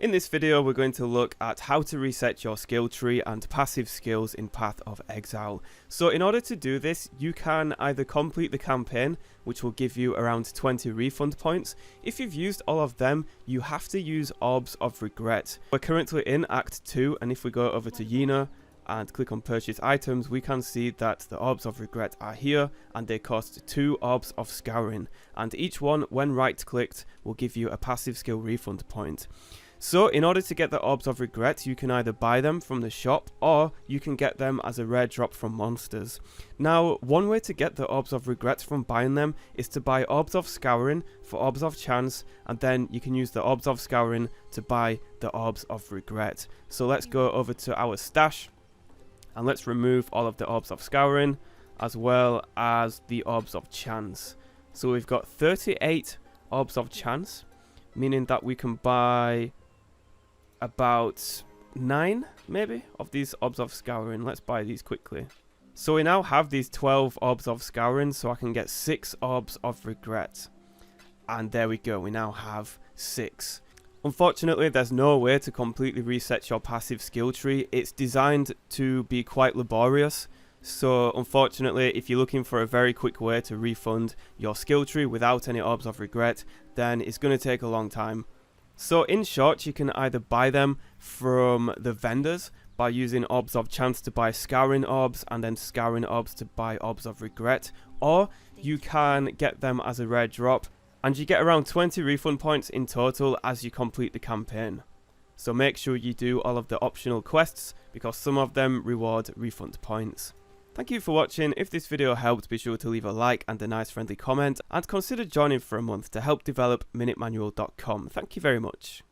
In this video, we're going to look at how to reset your skill tree and passive skills in Path of Exile. So in order to do this, you can either complete the campaign, which will give you around 20 refund points. If you've used all of them, you have to use Orbs of Regret. We're currently in Act 2, and if we go over to Yena and click on purchase items, we can see that the Orbs of Regret are here and they cost 2 Orbs of Scouring, and each one, when right clicked, will give you a passive skill refund point. So in order to get the Orbs of Regret, you can either buy them from the shop or you can get them as a rare drop from monsters. Now, one way to get the Orbs of Regret from buying them is to buy Orbs of Scouring for Orbs of Chance, and then you can use the Orbs of Scouring to buy the Orbs of Regret. So let's go over to our stash and let's remove all of the Orbs of Scouring as well as the Orbs of Chance. So we've got 38 Orbs of Chance, meaning that we can buy about 9 maybe of these Orbs of Scouring. Let's buy these quickly. So we now have these 12 Orbs of Scouring, so I can get 6 Orbs of Regret. And there we go, we now have 6. Unfortunately, there's no way to completely reset your passive skill tree. It's designed to be quite laborious. So unfortunately, if you're looking for a very quick way to refund your skill tree without any Orbs of Regret, then it's going to take a long time. So in short, you can either buy them from the vendors by using Orbs of Chance to buy Scouring Orbs and then Scouring Orbs to buy Orbs of Regret, or you can get them as a rare drop and you get around 20 refund points in total as you complete the campaign. So make sure you do all of the optional quests because some of them reward refund points. Thank you for watching. If this video helped, be sure to leave a like and a nice friendly comment, and consider joining for a month to help develop Minutemanual.com. Thank you very much.